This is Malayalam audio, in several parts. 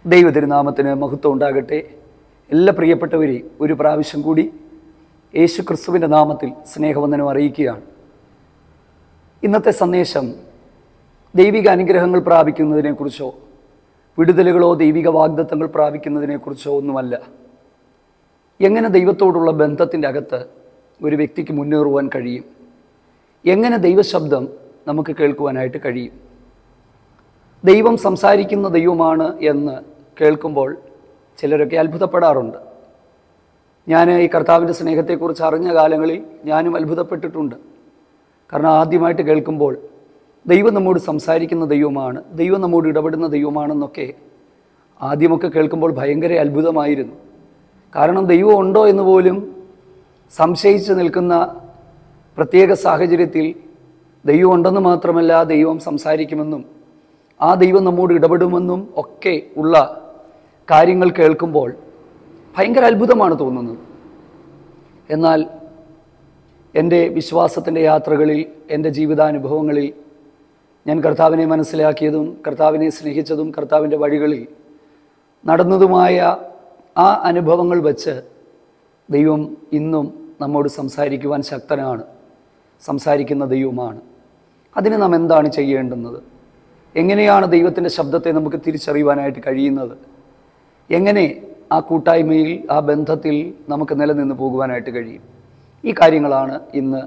ദൈവതിരുനാമത്തിന് മഹത്വം ഉണ്ടാകട്ടെ. എല്ലാ പ്രിയപ്പെട്ടവരെയും ഒരു പ്രാവശ്യം കൂടി യേശു ക്രിസ്തുവിൻ്റെ നാമത്തിൽ സ്നേഹവന്ദനം അറിയിക്കുകയാണ്. ഇന്നത്തെ സന്ദേശം ദൈവിക അനുഗ്രഹങ്ങൾ പ്രാപിക്കുന്നതിനെക്കുറിച്ചോ വിടുതലുകളോ ദൈവിക വാഗ്ദത്തങ്ങൾ പ്രാപിക്കുന്നതിനെക്കുറിച്ചോ ഒന്നുമല്ല. എങ്ങനെ ദൈവത്തോടുള്ള ബന്ധത്തിൻ്റെ അകത്ത് ഒരു വ്യക്തിക്ക് മുന്നേറുവാൻ കഴിയും, എങ്ങനെ ദൈവശബ്ദം നമുക്ക് കേൾക്കുവാനായിട്ട് കഴിയും. ദൈവം സംസാരിക്കുന്ന ദൈവമാണ് എന്ന് കേൾക്കുമ്പോൾ ചിലരൊക്കെ അത്ഭുതപ്പെടാറുണ്ട്. ഞാൻ ഈ കർത്താവിൻ്റെ സ്നേഹത്തെക്കുറിച്ച് അറിഞ്ഞ കാലങ്ങളിൽ ഞാനും അത്ഭുതപ്പെട്ടിട്ടുണ്ട്. കാരണം ആദ്യമായിട്ട് കേൾക്കുമ്പോൾ ദൈവം നമ്മോട് സംസാരിക്കുന്ന ദൈവമാണ്, ദൈവം നമ്മോട് ഇടപെടുന്ന ദൈവമാണെന്നൊക്കെ ആദ്യമൊക്കെ കേൾക്കുമ്പോൾ ഭയങ്കര അത്ഭുതമായിരുന്നു. കാരണം ദൈവം ഉണ്ടോ എന്ന് പോലും സംശയിച്ച് നിൽക്കുന്ന പ്രത്യേക സാഹചര്യത്തിൽ ദൈവം ഉണ്ടെന്ന് മാത്രമല്ല, ദൈവം സംസാരിക്കുമെന്നും ആ ദൈവം നമ്മോട് ഇടപെടുമെന്നും ഒക്കെ ഉള്ള കാര്യങ്ങൾ കേൾക്കുമ്പോൾ ഭയങ്കര അത്ഭുതമാണ് തോന്നുന്നത്. എന്നാൽ എൻ്റെ വിശ്വാസത്തിൻ്റെ യാത്രകളിൽ, എൻ്റെ ജീവിതാനുഭവങ്ങളിൽ ഞാൻ കർത്താവിനെ മനസ്സിലാക്കിയതും കർത്താവിനെ സ്നേഹിച്ചതും കർത്താവിൻ്റെ വഴികളിൽ നടന്നതുമായ ആ അനുഭവങ്ങൾ വച്ച് ദൈവം ഇന്നും നമ്മോട് സംസാരിക്കുവാൻ ശക്തനാണ്, സംസാരിക്കുന്ന ദൈവമാണ്. അതിന് നാം എന്താണ് ചെയ്യേണ്ടുന്നത്? എങ്ങനെയാണ് ദൈവത്തിൻ്റെ ശബ്ദത്തെ നമുക്ക് തിരിച്ചറിയുവാനായിട്ട് കഴിയുന്നത്? എങ്ങനെ ആ കൂട്ടായ്മയിൽ, ആ ബന്ധത്തിൽ നമുക്ക് നിലനിന്ന് പോകുവാനായിട്ട് കഴിയും? ഈ കാര്യങ്ങളാണ് ഇന്ന്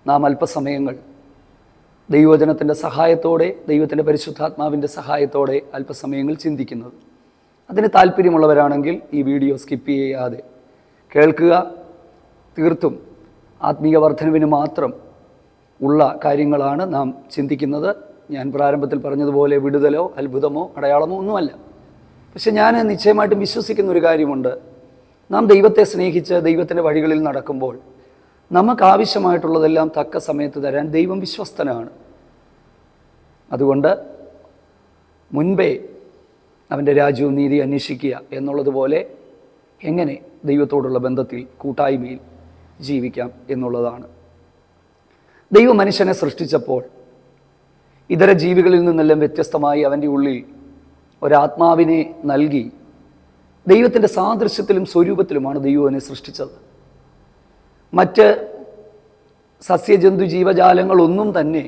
നാം അല്പസമയങ്ങൾ ദൈവവചനത്തിൻ്റെ സഹായത്തോടെ, ദൈവത്തിൻ്റെ പരിശുദ്ധാത്മാവിൻ്റെ സഹായത്തോടെ അല്പസമയങ്ങൾ ചിന്തിക്കുന്നത്. അതിന് താല്പര്യമുള്ളവരാണെങ്കിൽ ഈ വീഡിയോ സ്കിപ്പ് ചെയ്യാതെ കേൾക്കുക. തീർത്തും ആത്മീയ വർധനവിന് മാത്രം ഉള്ള കാര്യങ്ങളാണ് നാം ചിന്തിക്കുന്നത്. ഞാൻ പ്രാരംഭത്തിൽ പറഞ്ഞതുപോലെ വിടുതലോ അത്ഭുതമോ അടയാളമോ ഒന്നുമല്ല. പക്ഷെ ഞാൻ നിശ്ചയമായിട്ടും വിശ്വസിക്കുന്ന ഒരു കാര്യമുണ്ട്. നാം ദൈവത്തെ സ്നേഹിച്ച് ദൈവത്തിൻ്റെ വഴികളിൽ നടക്കുമ്പോൾ നമുക്ക് ആവശ്യമായിട്ടുള്ളതെല്ലാം തക്ക സമയത്ത് തരാൻ ദൈവം വിശ്വസ്തനാണ്. അതുകൊണ്ട് മുൻപേ അവൻ്റെ രാജ്യവും നീതി അന്വേഷിക്കുക എന്നുള്ളതുപോലെ എങ്ങനെ ദൈവത്തോടുള്ള ബന്ധത്തിൽ, കൂട്ടായ്മയിൽ ജീവിക്കാം എന്നുള്ളതാണ്. ദൈവം മനുഷ്യനെ സൃഷ്ടിച്ചപ്പോൾ ഇതര ജീവികളിൽ നിന്നെല്ലാം വ്യത്യസ്തമായി അവൻ്റെ ഉള്ളിൽ ഒരാത്മാവിനെ നൽകി ദൈവത്തിൻ്റെ സാദൃശ്യത്തിലും സ്വരൂപത്തിലുമാണ് ദൈവം അവനെ സൃഷ്ടിച്ചത്. മറ്റ് സസ്യജന്തു ജീവജാലങ്ങളൊന്നും തന്നെ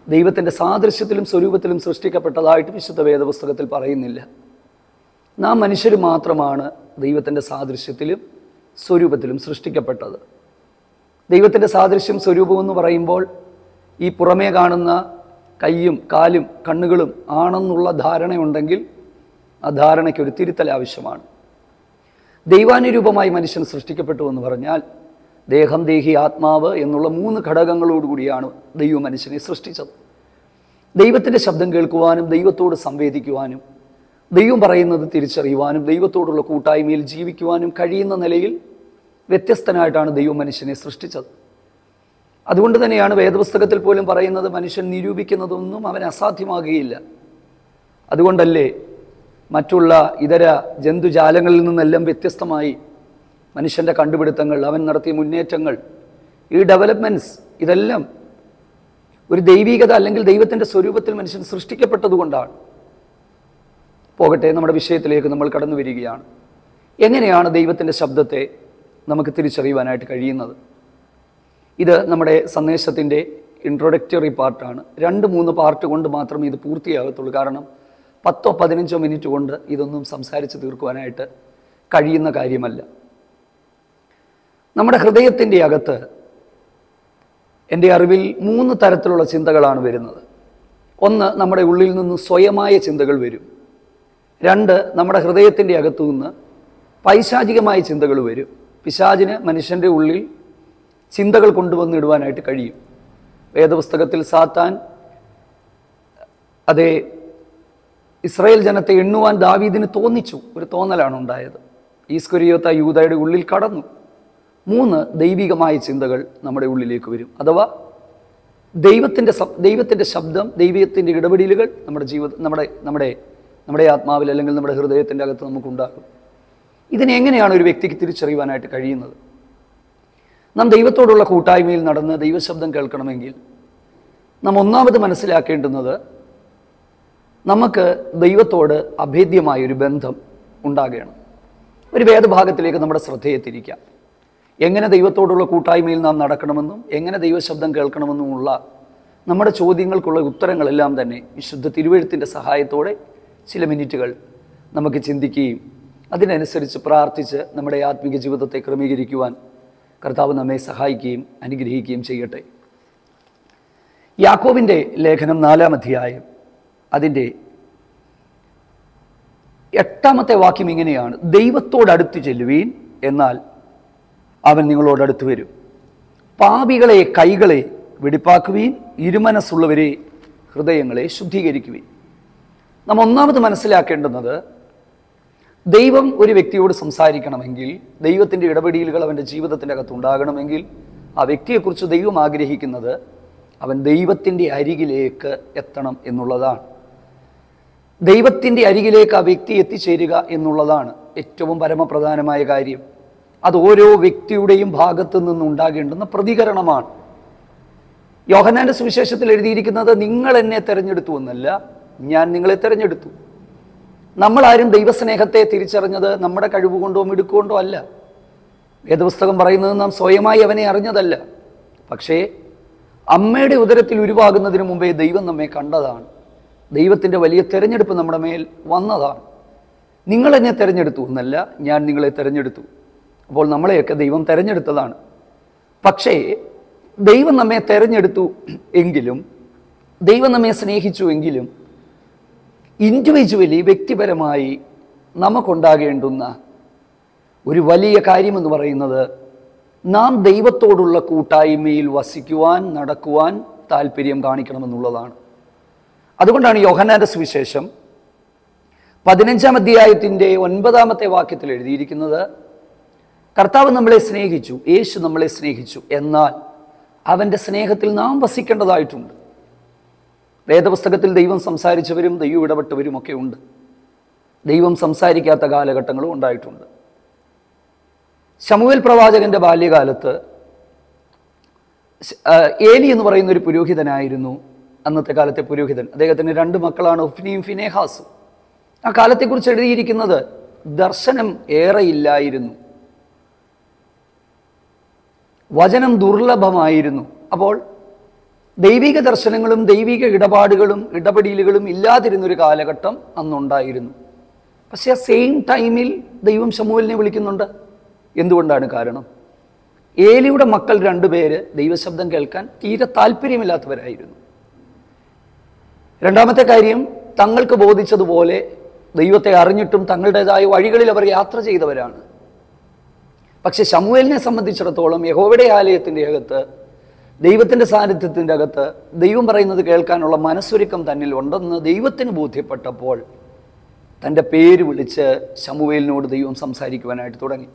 ദൈവത്തിൻ്റെ സാദൃശ്യത്തിലും സ്വരൂപത്തിലും സൃഷ്ടിക്കപ്പെട്ടതായിട്ട് വിശുദ്ധ വേദപുസ്തകത്തിൽ പറയുന്നില്ല. നാം മനുഷ്യർ മാത്രമാണ് ദൈവത്തിൻ്റെ സാദൃശ്യത്തിലും സ്വരൂപത്തിലും സൃഷ്ടിക്കപ്പെട്ടത്. ദൈവത്തിൻ്റെ സാദൃശ്യം സ്വരൂപം എന്ന് പറയുമ്പോൾ ഈ പുറമേ കാണുന്ന കൈയും കാലും കണ്ണുകളും ആണെന്നുള്ള ധാരണയുണ്ടെങ്കിൽ ആ ധാരണയ്ക്ക് ഒരു തിരുത്തൽ ആവശ്യമാണ്. ദൈവാനുരൂപമായി മനുഷ്യൻ സൃഷ്ടിക്കപ്പെട്ടു എന്ന് പറഞ്ഞാൽ ദേഹം, ദേഹി, ആത്മാവ് എന്നുള്ള 3 ഘടകങ്ങളോടുകൂടിയാണ് ദൈവം മനുഷ്യനെ സൃഷ്ടിച്ചത്. ദൈവത്തിൻ്റെ ശബ്ദം കേൾക്കുവാനും ദൈവത്തോട് സംവേദിക്കുവാനും ദൈവം പറയുന്നത് തിരിച്ചറിയുവാനും ദൈവത്തോടുള്ള കൂട്ടായ്മയിൽ ജീവിക്കുവാനും കഴിയുന്ന നിലയിൽ വ്യത്യസ്തനായിട്ടാണ് ദൈവം മനുഷ്യനെ സൃഷ്ടിച്ചത്. അതുകൊണ്ട് തന്നെയാണ് വേദപുസ്തകത്തിൽ പോലും പറയുന്നത് മനുഷ്യൻ നിരൂപിക്കുന്നതൊന്നും അവൻ അസാധ്യമാകുകയില്ല. അതുകൊണ്ടല്ലേ മറ്റുള്ള ഇതര ജന്തുജാലങ്ങളിൽ നിന്നെല്ലാം വ്യത്യസ്തമായി മനുഷ്യൻ്റെ കണ്ടുപിടുത്തങ്ങൾ, അവൻ നടത്തിയ മുന്നേറ്റങ്ങൾ, ഈ ഡെവലപ്മെൻറ്റ്സ്, ഇതെല്ലാം ഒരു ദൈവികത അല്ലെങ്കിൽ ദൈവത്തിൻ്റെ സ്വരൂപത്തിൽ മനുഷ്യൻ സൃഷ്ടിക്കപ്പെട്ടതുകൊണ്ടാണ്. പോകട്ടെ, നമ്മുടെ വിഷയത്തിലേക്ക് നമ്മൾ കടന്നു വരികയാണ്. എങ്ങനെയാണ് ദൈവത്തിൻ്റെ ശബ്ദത്തെ നമുക്ക് തിരിച്ചറിയുവാനായിട്ട് കഴിയുന്നത്? ഇത് നമ്മുടെ സന്ദേശത്തിൻ്റെ ഇൻട്രൊഡക്റ്ററി പാർട്ടാണ്. 2-3 പാർട്ട് കൊണ്ട് മാത്രമേ ഇത് പൂർത്തിയാകത്തുള്ളൂ. കാരണം 10-15 മിനിറ്റ് കൊണ്ട് ഇതൊന്നും സംസാരിച്ച് തീർക്കുവാനായിട്ട് കഴിയുന്ന കാര്യമല്ല. നമ്മുടെ ഹൃദയത്തിൻ്റെ അകത്ത് എൻ്റെ അറിവിൽ 3 തരത്തിലുള്ള ചിന്തകളാണ് വരുന്നത്. 1, നമ്മുടെ ഉള്ളിൽ നിന്ന് സ്വയമായ ചിന്തകൾ വരും. 2, നമ്മുടെ ഹൃദയത്തിൻ്റെ അകത്തു നിന്ന് പൈശാചികമായ ചിന്തകൾ വരും. പിശാചിന് മനുഷ്യൻ്റെ ഉള്ളിൽ ചിന്തകൾ കൊണ്ടുവന്നിടുവാനായിട്ട് കഴിയും. വേദപുസ്തകത്തിൽ സാത്താൻ അതേ ഇസ്രായേൽ ജനത്തെ എണ്ണുവാൻ ദാവീദിന് തോന്നിച്ചു. ഒരു തോന്നലാണ് ഉണ്ടായത്. ഈസ്കരിയോത്ത യൂദയുടെ ഉള്ളിൽ കടന്നു. 3 ദൈവികമായ ചിന്തകൾ നമ്മുടെ ഉള്ളിലേക്ക് വരും. അഥവാ ദൈവത്തിൻ്റെ ശബ്ദം, ദൈവത്തിൻ്റെ ഇടപെടലുകൾ നമ്മുടെ ആത്മാവിൽ അല്ലെങ്കിൽ നമ്മുടെ ഹൃദയത്തിൻ്റെ അകത്ത് നമുക്കുണ്ടാകും. ഇതിനെങ്ങനെയാണ് ഒരു വ്യക്തിക്ക് തിരിച്ചറിയുവാനായിട്ട് കഴിയുന്നത്? നാം ദൈവത്തോടുള്ള കൂട്ടായ്മയിൽ നടന്ന് ദൈവശബ്ദം കേൾക്കണമെങ്കിൽ നാം ഒന്നാമത് മനസ്സിലാക്കേണ്ടുന്നത് നമുക്ക് ദൈവത്തോട് അഭേദ്യമായൊരു ബന്ധം ഉണ്ടാകണം. ഒരു വേദഭാഗത്തിലേക്ക് നമ്മുടെ ശ്രദ്ധയെ തിരിക്കാം. എങ്ങനെ ദൈവത്തോടുള്ള കൂട്ടായ്മയിൽ നാം നടക്കണമെന്നും എങ്ങനെ ദൈവശബ്ദം കേൾക്കണമെന്നുമുള്ള നമ്മുടെ ചോദ്യങ്ങൾക്കുള്ള ഉത്തരങ്ങളെല്ലാം തന്നെ വിശുദ്ധ തിരുവെഴുത്തിൻ്റെ സഹായത്തോടെ ചില മിനിറ്റുകൾ നമുക്ക് ചിന്തിക്കുകയും അതിനനുസരിച്ച് പ്രാർത്ഥിച്ച് നമ്മുടെ ആത്മീക ജീവിതത്തെ ക്രമീകരിക്കുവാൻ കർത്താവ് നമ്മെ സഹായിക്കുകയും അനുഗ്രഹിക്കുകയും ചെയ്യട്ടെ. യാക്കോബിൻ്റെ ലേഖനം 4-ാം അധ്യായം അതിൻ്റെ 8-ാമത്തെ വാക്യം ഇങ്ങനെയാണ്: ദൈവത്തോടടുത്ത് ചെല്ലുവീൻ, എന്നാൽ അവൻ നിങ്ങളോടടുത്ത് വരും. പാപികളെ കൈകളെ വെടിപ്പാക്കുവീൻ, ഇരുമനസ്സുള്ളവരെ ഹൃദയങ്ങളെ ശുദ്ധീകരിക്കുവീൻ. നാം ഒന്നാമത് മനസ്സിലാക്കേണ്ടുന്നത്, ദൈവം ഒരു വ്യക്തിയോട് സംസാരിക്കണമെങ്കിൽ, ദൈവത്തിൻ്റെ ഇടപെടലുകൾ അവൻ്റെ ജീവിതത്തിൻ്റെ അകത്തുണ്ടാകണമെങ്കിൽ, ആ വ്യക്തിയെക്കുറിച്ച് ദൈവം ആഗ്രഹിക്കുന്നത് അവൻ ദൈവത്തിൻ്റെ അരികിലേക്ക് എത്തണം എന്നുള്ളതാണ്. ദൈവത്തിൻ്റെ അരികിലേക്ക് ആ വ്യക്തി എത്തിച്ചേരുക എന്നുള്ളതാണ് ഏറ്റവും പരമപ്രധാനമായ കാര്യം. അത് ഓരോ വ്യക്തിയുടെയും ഭാഗത്തു നിന്നുണ്ടാകേണ്ടുന്ന പ്രതികരണമാണ്. യോഹന്നാന്റെ സുവിശേഷത്തിൽ എഴുതിയിരിക്കുന്നത്, നിങ്ങൾ എന്നെ തിരഞ്ഞെടുത്തു എന്നല്ല, ഞാൻ നിങ്ങളെ തിരഞ്ഞെടുത്തു. നമ്മളാരും ദൈവസ്നേഹത്തെ തിരിച്ചറിഞ്ഞത് നമ്മുടെ കഴിവുകൊണ്ടോ മിടുക്കൊണ്ടോ അല്ല. വേദപുസ്തകം പറയുന്നത് നാം സ്വയമായി അവനെ അറിഞ്ഞതല്ല, പക്ഷേ അമ്മയുടെ ഉദരത്തിൽ ഉരുവാകുന്നതിന് മുമ്പേ ദൈവം നമ്മെ കണ്ടതാണ്. ദൈവത്തിൻ്റെ വലിയ തിരഞ്ഞെടുപ്പ് നമ്മുടെ മേൽ വന്നതാണ്. നിങ്ങളെന്നെ തിരഞ്ഞെടുത്തു എന്നല്ല, ഞാൻ നിങ്ങളെ തിരഞ്ഞെടുത്തു. അപ്പോൾ നമ്മളെയൊക്കെ ദൈവം തിരഞ്ഞെടുത്തതാണ്. പക്ഷേ ദൈവം നമ്മെ തിരഞ്ഞെടുത്തു എങ്കിലും, ദൈവം നമ്മെ സ്നേഹിച്ചു എങ്കിലും, ഇൻഡിവിജ്വലി വ്യക്തിപരമായി നമുക്കുണ്ടാകേണ്ടുന്ന ഒരു വലിയ കാര്യമെന്ന് പറയുന്നത്, നാം ദൈവത്തോടുള്ള കൂട്ടായ്മയിൽ വസിക്കുവാൻ, നടക്കുവാൻ താല്പര്യം കാണിക്കണമെന്നുള്ളതാണ്. അതുകൊണ്ടാണ് യോഹന്നാന്റെ സുവിശേഷം 15-ാം അധ്യായത്തിൻ്റെ 9-ാമത്തെ വാക്യത്തിൽ എഴുതിയിരിക്കുന്നത്, കർത്താവ് നമ്മളെ സ്നേഹിച്ചു, യേശു നമ്മളെ സ്നേഹിച്ചു, എന്നാൽ അവൻ്റെ സ്നേഹത്തിൽ നാം വസിക്കേണ്ടതായിട്ടുണ്ട്. വേദപുസ്തകത്തിൽ ദൈവം സംസാരിച്ചവരും ദൈവം ഇടപെട്ടവരും ഒക്കെ ഉണ്ട്. ദൈവം സംസാരിക്കാത്ത കാലഘട്ടങ്ങളും ഉണ്ടായിട്ടുണ്ട്. ശമൂവേൽ പ്രവാചകന്റെ ബാല്യകാലത്ത് ഏലി എന്ന് പറയുന്ന ഒരു പുരോഹിതനായിരുന്നു അന്നത്തെ കാലത്തെ പുരോഹിതൻ. അദ്ദേഹത്തിന് 2 മക്കളാണ്, ഒഫ്നിയും ഫിനെഹാസും. ആ കാലത്തെക്കുറിച്ച് എഴുതിയിരിക്കുന്നത്, ദർശനം ഏറെയില്ലായിരുന്നു, വചനം ദുർലഭമായിരുന്നു. അപ്പോൾ ദൈവിക ദർശനങ്ങളും ദൈവിക ഇടപാടുകളും ഇടപെടലുകളും ഇല്ലാതിരുന്നൊരു കാലഘട്ടം അന്നുണ്ടായിരുന്നു. പക്ഷേ ആ സെയിം ടൈമിൽ ദൈവം ശമൂവേലിനെ വിളിക്കുന്നുണ്ട്. എന്തുകൊണ്ടാണ് കാരണം? ഏലിയുടെ മക്കൾ 2 പേര് ദൈവശബ്ദം കേൾക്കാൻ തീരെ താല്പര്യമില്ലാത്തവരായിരുന്നു. രണ്ടാമത്തെ കാര്യം, തങ്ങൾക്ക് ബോധിച്ചതുപോലെ ദൈവത്തെ അറിഞ്ഞിട്ടും തങ്ങളുടേതായ വഴികളിൽ അവർ യാത്ര ചെയ്തവരാണ്. പക്ഷെ ശമൂവേലിനെ സംബന്ധിച്ചിടത്തോളം യഹോവയുടെ ആലയത്തിൻ്റെ അകത്ത്, ദൈവത്തിൻ്റെ സാന്നിധ്യത്തിൻ്റെ അകത്ത് ദൈവം പറയുന്നത് കേൾക്കാനുള്ള മനസ്സൊരുക്കം തന്നിൽ ഉണ്ടെന്ന് ദൈവത്തിന് ബോധ്യപ്പെട്ടപ്പോൾ തൻ്റെ പേര് വിളിച്ച് ശമൂവേലിനോട് ദൈവം സംസാരിക്കുവാനായിട്ട് തുടങ്ങി.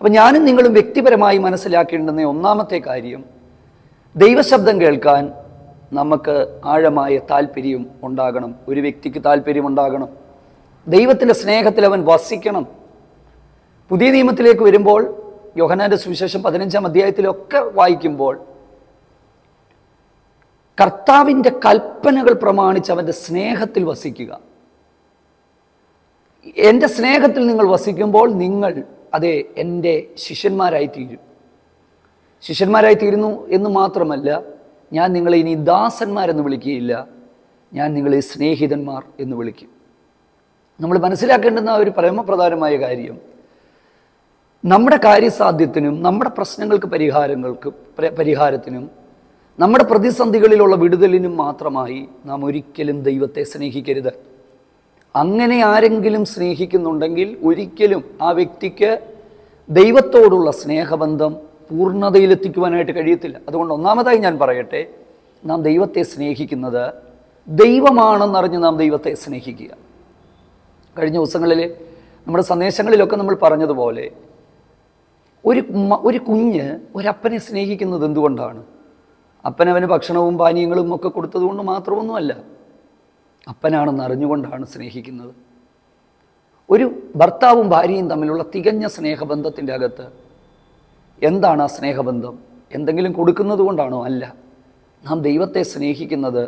അപ്പം ഞാനും നിങ്ങളും വ്യക്തിപരമായി മനസ്സിലാക്കേണ്ടുന്ന ഒന്നാമത്തെ കാര്യം, ദൈവശബ്ദം കേൾക്കാൻ നമുക്ക് ആഴമായ താല്പര്യം ഉണ്ടാകണം. ഒരു വ്യക്തിക്ക് താല്പര്യമുണ്ടാകണം. ദൈവത്തിൻ്റെ സ്നേഹത്തിൽ അവൻ വസിക്കണം. പുതിയ നിയമത്തിലേക്ക് വരുമ്പോൾ, യോഹന്നാന്റെ സുവിശേഷം 15-ാം അധ്യായത്തിലൊക്കെ വായിക്കുമ്പോൾ, കർത്താവിൻ്റെ കൽപ്പനകൾ പ്രമാണിച്ച് അവൻ്റെ സ്നേഹത്തിൽ വസിക്കുക. എൻ്റെ സ്നേഹത്തിൽ നിങ്ങൾ വസിക്കുമ്പോൾ നിങ്ങൾ അതെ എൻ്റെ ശിഷ്യന്മാരായിത്തീരും. ശിഷ്യന്മാരായിത്തീരുന്നു എന്ന് മാത്രമല്ല, ഞാൻ നിങ്ങളെ ഇനി ദാസന്മാരെന്ന് വിളിക്കുകയില്ല, ഞാൻ നിങ്ങളെ സ്നേഹിതന്മാർ എന്ന് വിളിക്കും. നമ്മൾ മനസ്സിലാക്കേണ്ടുന്ന ഒരു പരമപ്രധാനമായ കാര്യം, നമ്മുടെ കാര്യസാധ്യത്തിനും നമ്മുടെ പ്രശ്നങ്ങൾക്ക് പരിഹാരത്തിനും നമ്മുടെ പ്രതിസന്ധികളിലുള്ള വിടുതലിനും മാത്രമായി നാം ഒരിക്കലും ദൈവത്തെ സ്നേഹിക്കരുത്. അങ്ങനെ ആരെങ്കിലും സ്നേഹിക്കുന്നുണ്ടെങ്കിൽ ഒരിക്കലും ആ വ്യക്തിക്ക് ദൈവത്തോടുള്ള സ്നേഹബന്ധം പൂർണ്ണതയിലെത്തിക്കുവാനായിട്ട് കഴിയത്തില്ല. അതുകൊണ്ട് ഒന്നാമതായി ഞാൻ പറയട്ടെ, നാം ദൈവത്തെ സ്നേഹിക്കുന്നത് ദൈവമാണെന്നറിഞ്ഞ് നാം ദൈവത്തെ സ്നേഹിക്കുക. കഴിഞ്ഞ ദിവസങ്ങളിൽ നമ്മുടെ സന്ദേശങ്ങളിലൊക്കെ നമ്മൾ പറഞ്ഞതുപോലെ, ഒരു കുഞ്ഞ് ഒരപ്പനെ സ്നേഹിക്കുന്നത് എന്തുകൊണ്ടാണ്? അപ്പനവന് ഭക്ഷണവും പാനീയങ്ങളും ഒക്കെ കൊടുത്തതുകൊണ്ട് മാത്രമൊന്നുമല്ല, അപ്പനാണെന്ന് അറിഞ്ഞുകൊണ്ടാണ് സ്നേഹിക്കുന്നത്. ഒരു ഭർത്താവും ഭാര്യയും തമ്മിലുള്ള തികഞ്ഞ സ്നേഹബന്ധത്തിൻ്റെ അകത്ത് എന്താണ് ആ സ്നേഹബന്ധം? എന്തെങ്കിലും കൊടുക്കുന്നത് കൊണ്ടാണോ? അല്ല. നാം ദൈവത്തെ സ്നേഹിക്കുന്നത്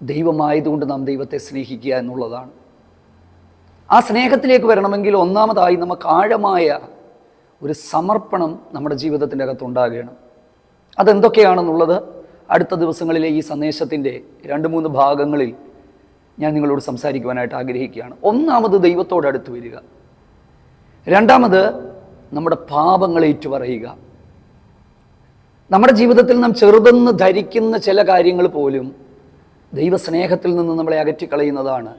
ദൈവമായതുകൊണ്ട് നാം ദൈവത്തെ സ്നേഹിക്കുക എന്നുള്ളതാണ്. ആ സ്നേഹത്തിലേക്ക് വരണമെങ്കിൽ ഒന്നാമതായി നമുക്ക് ആഴമായ ഒരു സമർപ്പണം നമ്മുടെ ജീവിതത്തിൻ്റെ അകത്തുണ്ടാകണം. അതെന്തൊക്കെയാണെന്നുള്ളത് അടുത്ത ദിവസങ്ങളിലെ ഈ സന്ദേശത്തിൻ്റെ 2-3 ഭാഗങ്ങളിൽ ഞാൻ നിങ്ങളോട് സംസാരിക്കുവാനായിട്ട് ആഗ്രഹിക്കുകയാണ്. ഒന്നാമത് ദൈവത്തോടടുത്ത് വരിക. രണ്ടാമത് നമ്മുടെ പാപങ്ങളെ ഏറ്റുപറയുക. നമ്മുടെ ജീവിതത്തിൽ നാം ചെറുതെന്ന് ധരിക്കുന്ന ചില കാര്യങ്ങൾ പോലും ദൈവസ്നേഹത്തിൽ നിന്ന് നമ്മളെ അകറ്റിക്കളയുന്നതാണ്.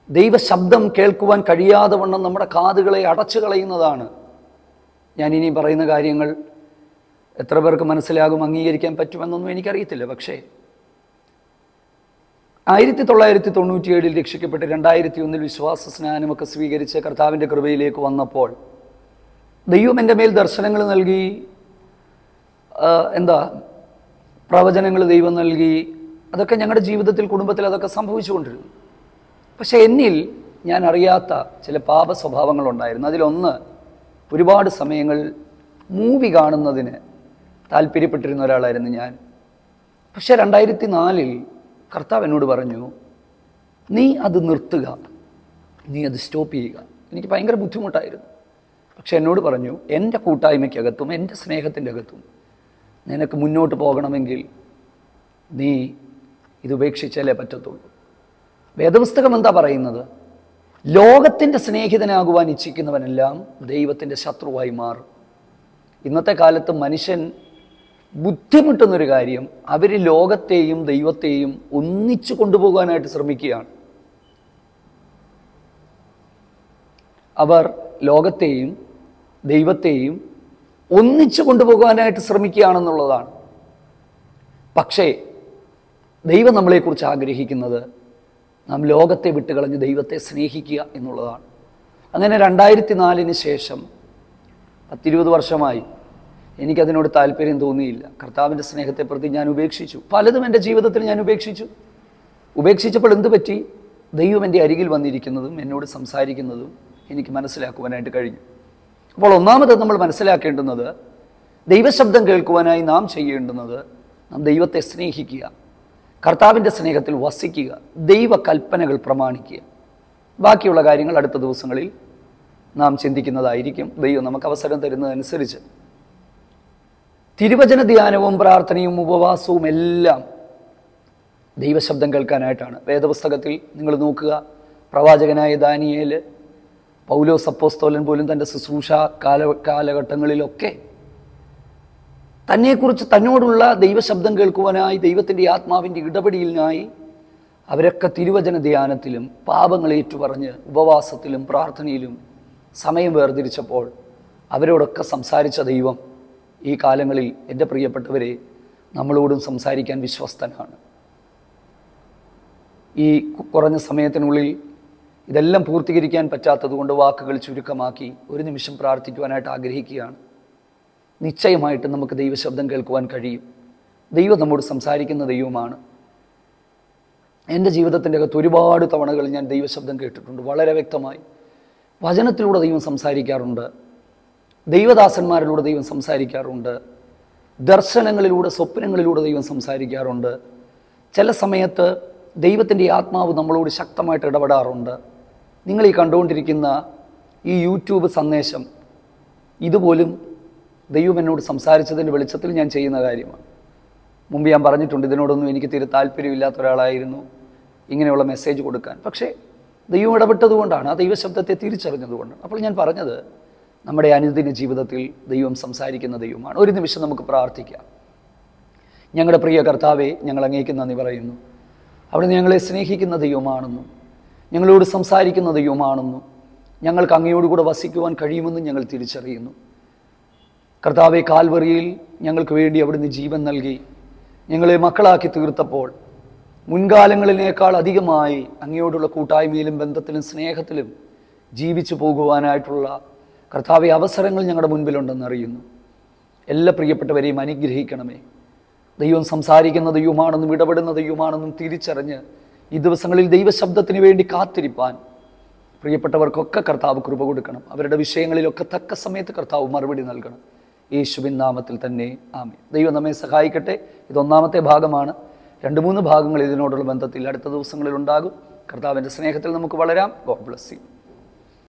ദൈവശബ്ദം കേൾക്കുവാൻ കഴിയാതെ വണ്ണം നമ്മുടെ കാതുകളെ അടച്ചു കളയുന്നതാണ്. ഞാൻ ഇനി പറയുന്ന കാര്യങ്ങൾ എത്ര പേർക്ക് മനസ്സിലാകും, അംഗീകരിക്കാൻ പറ്റുമെന്നൊന്നും എനിക്കറിയത്തില്ല. പക്ഷേ 1997 രക്ഷിക്കപ്പെട്ട് 2001 വിശ്വാസ സ്നാനമൊക്കെ സ്വീകരിച്ച് കർത്താവിൻ്റെ കൃപയിലേക്ക് വന്നപ്പോൾ ദൈവം എൻ്റെ മേൽ ദർശനങ്ങൾ നൽകി, പ്രവചനങ്ങൾ ദൈവം നൽകി. അതൊക്കെ ഞങ്ങളുടെ ജീവിതത്തിൽ, കുടുംബത്തിൽ അതൊക്കെ സംഭവിച്ചുകൊണ്ടിരുന്നു. പക്ഷേ എന്നിൽ ഞാൻ അറിയാത്ത ചില പാപ സ്വഭാവങ്ങളുണ്ടായിരുന്നു. അതിലൊന്ന്, ഒരുപാട് സമയങ്ങൾ മൂവി താല്പര്യപ്പെട്ടിരുന്ന ഒരാളായിരുന്നു ഞാൻ. പക്ഷേ 2004 കർത്താവ് എന്നോട് പറഞ്ഞു, നീ അത് നിർത്തുക, നീ അത് സ്റ്റോപ്പ് ചെയ്യുക. എനിക്ക് ഭയങ്കര ബുദ്ധിമുട്ടായിരുന്നു. പക്ഷെ എന്നോട് പറഞ്ഞു, എൻ്റെ കൂട്ടായ്മയ്ക്കകത്തും എൻ്റെ സ്നേഹത്തിൻ്റെ അകത്തും നിനക്ക് മുന്നോട്ട് പോകണമെങ്കിൽ നീ ഇത് ഉപേക്ഷിച്ചാലേ പറ്റത്തുള്ളൂ. വേദപുസ്തകം എന്താ പറയുന്നത്? ലോകത്തിൻ്റെ സ്നേഹിതനാകുവാൻ ഇച്ഛിക്കുന്നവനെല്ലാം ദൈവത്തിൻ്റെ ശത്രുവായി മാറും. ഇന്നത്തെ കാലത്ത് മനുഷ്യൻ ബുദ്ധിമുട്ടുന്നൊരു കാര്യം, അവർ ലോകത്തെയും ദൈവത്തെയും ഒന്നിച്ചു കൊണ്ടുപോകാനായിട്ട് ശ്രമിക്കുകയാണ്. അവർ ലോകത്തെയും ദൈവത്തെയും ഒന്നിച്ചു കൊണ്ടുപോകാനായിട്ട് ശ്രമിക്കുകയാണെന്നുള്ളതാണ്. പക്ഷേ ദൈവം നമ്മളെക്കുറിച്ച് ആഗ്രഹിക്കുന്നത് നാം ലോകത്തെ വിട്ടുകളഞ്ഞ് ദൈവത്തെ സ്നേഹിക്കുക എന്നുള്ളതാണ്. അങ്ങനെ 2004 ശേഷം 10-20 വർഷമായി എനിക്കതിനോട് താല്പര്യം തോന്നിയില്ല. കർത്താവിൻ്റെ സ്നേഹത്തെ പ്രതി ഞാൻ ഉപേക്ഷിച്ചു. പലതും എൻ്റെ ജീവിതത്തിൽ ഞാൻ ഉപേക്ഷിച്ചപ്പോൾ എന്ത് പറ്റി? ദൈവം എൻ്റെ അരികിൽ വന്നിരിക്കുന്നതും എന്നോട് സംസാരിക്കുന്നതും എനിക്ക് മനസ്സിലാക്കുവാനായിട്ട് കഴിഞ്ഞു. അപ്പോൾ ഒന്നാമത് നമ്മൾ മനസ്സിലാക്കേണ്ടുന്നത്, ദൈവശബ്ദം കേൾക്കുവാനായി നാം ചെയ്യേണ്ടുന്നത്, നാം ദൈവത്തെ സ്നേഹിക്കുക, കർത്താവിൻ്റെ സ്നേഹത്തിൽ വസിക്കുക, ദൈവകൽപ്പനകൾ പ്രമാണിക്കുക. ബാക്കിയുള്ള കാര്യങ്ങൾ അടുത്ത ദിവസങ്ങളിൽ നാം ചിന്തിക്കുന്നതായിരിക്കും. ദൈവം നമുക്ക് അവസരം തരുന്നതനുസരിച്ച്. തിരുവചന ധ്യാനവും പ്രാർത്ഥനയും ഉപവാസവും എല്ലാം ദൈവശബ്ദം കേൾക്കാനായിട്ടാണ്. വേദപുസ്തകത്തിൽ നിങ്ങൾ നോക്കുക, പ്രവാചകനായ ദാനിയേൽ, പൗലോസ് അപ്പോസ്തലൻ പോലും തൻ്റെ ശുശ്രൂഷ കാലഘട്ടങ്ങളിലൊക്കെ തന്നെക്കുറിച്ച്, തന്നോടുള്ള ദൈവശബ്ദം കേൾക്കുവാനായി, ദൈവത്തിൻ്റെ ആത്മാവിൻ്റെ ഇടപെടലിനായി അവരൊക്കെ തിരുവചന ധ്യാനത്തിലും പാപങ്ങളെ ഏറ്റുപറഞ്ഞ് ഉപവാസത്തിലും പ്രാർത്ഥനയിലും സമയം വേർതിരിച്ചപ്പോൾ അവരോടൊക്കെ സംസാരിച്ച ദൈവം ഈ കാലങ്ങളിൽ എൻ്റെ പ്രിയപ്പെട്ടവരെ നമ്മളോടും സംസാരിക്കാൻ വിശ്വസ്തനാണ്. ഈ കുറഞ്ഞ സമയത്തിനുള്ളിൽ ഇതെല്ലാം പൂർത്തീകരിക്കാൻ പറ്റാത്തതുകൊണ്ട് വാക്കുകൾ ചുരുക്കമാക്കി ഒരു നിമിഷം പ്രാർത്ഥിക്കുവാനായിട്ട് ആഗ്രഹിക്കുകയാണ്. നിശ്ചയമായിട്ടും നമുക്ക് ദൈവശബ്ദം കേൾക്കുവാൻ കഴിയും. ദൈവം നമ്മോട് സംസാരിക്കുന്ന ദൈവമാണ്. എൻ്റെ ജീവിതത്തിൻ്റെ അകത്ത് ഒരുപാട് തവണകൾ ഞാൻ ദൈവശബ്ദം കേട്ടിട്ടുണ്ട്. വളരെ വ്യക്തമായി വചനത്തിലൂടെ ദൈവം സംസാരിക്കാറുണ്ട്, ദൈവദാസന്മാരിലൂടെ ദൈവം സംസാരിക്കാറുണ്ട്, ദർശനങ്ങളിലൂടെ, സ്വപ്നങ്ങളിലൂടെ ദൈവം സംസാരിക്കാറുണ്ട്. ചില സമയത്ത് ദൈവത്തിൻ്റെ ആത്മാവ് നമ്മളോട് ശക്തമായിട്ട് ഇടപെടാറുണ്ട്. നിങ്ങൾ ഈ കണ്ടുകൊണ്ടിരിക്കുന്ന ഈ യൂട്യൂബ് സന്ദേശം, ഇതുപോലും ദൈവം എന്നോട് സംസാരിച്ചതിൻ്റെ വെളിച്ചത്തിൽ ഞാൻ ചെയ്യുന്ന കാര്യമാണ്. മുമ്പ് ഞാൻ പറഞ്ഞിട്ടുണ്ട്, ഇതിനോടൊന്നും എനിക്ക് തീരെ താല്പര്യമില്ലാത്ത ഒരാളായിരുന്നു ഇങ്ങനെയുള്ള മെസ്സേജ് കൊടുക്കാൻ. പക്ഷേ ദൈവം ഇടപെട്ടതുകൊണ്ടാണ്, ആ ദൈവശബ്ദത്തെ തിരിച്ചറിഞ്ഞതുകൊണ്ടാണ്. അപ്പോൾ ഞാൻ പറഞ്ഞത്, നമ്മുടെ അനുദിന ജീവിതത്തിൽ ദൈവം സംസാരിക്കുന്ന ദൈവമാണ്. ഒരു നിമിഷം നമുക്ക് പ്രാർത്ഥിക്കാം. ഞങ്ങളുടെ പ്രിയ കർത്താവേ, ഞങ്ങൾ അങ്ങേക്ക് നന്ദി പറയുന്നു. അവിടുന്ന് ഞങ്ങളെ സ്നേഹിക്കുന്ന ദൈവമാണെന്നും ഞങ്ങളോട് സംസാരിക്കുന്ന ദൈവമാണെന്നും ഞങ്ങൾക്ക് അങ്ങയോടുകൂടെ വസിക്കുവാൻ കഴിയുമെന്നും ഞങ്ങൾ തിരിച്ചറിയുന്നു. കർത്താവെ, കാൽവറിയിൽ ഞങ്ങൾക്ക് വേണ്ടി അവിടുന്ന് ജീവൻ നൽകി ഞങ്ങളെ മക്കളാക്കി തീർത്തപ്പോൾ മുൻകാലങ്ങളിനേക്കാൾ അധികമായി അങ്ങയോടുള്ള കൂട്ടായ്മയിലും ബന്ധത്തിലും സ്നേഹത്തിലും ജീവിച്ചു പോകുവാനായിട്ടുള്ള കർത്താവെ അവസരങ്ങൾ ഞങ്ങളുടെ മുൻപിലുണ്ടെന്നറിയുന്നു. എല്ലാ പ്രിയപ്പെട്ടവരെയും അനുഗ്രഹിക്കണമേ. ദൈവം സംസാരിക്കുന്ന ദൈവമാണെന്നും ഇടപെടുന്ന ദൈവമാണെന്നും തിരിച്ചറിഞ്ഞ് ഈ ദിവസങ്ങളിൽ ദൈവശബ്ദത്തിന് വേണ്ടി കാത്തിരിപ്പാൻ പ്രിയപ്പെട്ടവർക്കൊക്കെ കർത്താവ് കൃപ കൊടുക്കണം. അവരുടെ വിഷയങ്ങളിലൊക്കെ തക്ക സമയത്ത് കർത്താവ് മറുപടി നൽകണം. യേശുവിൻ നാമത്തിൽ തന്നെ ആമേൻ. ദൈവം നമ്മെ സഹായിക്കട്ടെ. ഇതൊന്നാമത്തെ ഭാഗമാണ്. 2-3 ഭാഗങ്ങൾ ഇതിനോടുള്ള ബന്ധത്തിൽ അടുത്ത ദിവസങ്ങളിൽ ഉണ്ടാകും. കർത്താവിൻ്റെ സ്നേഹത്തിൽ നമുക്ക് വളരാം. God bless you.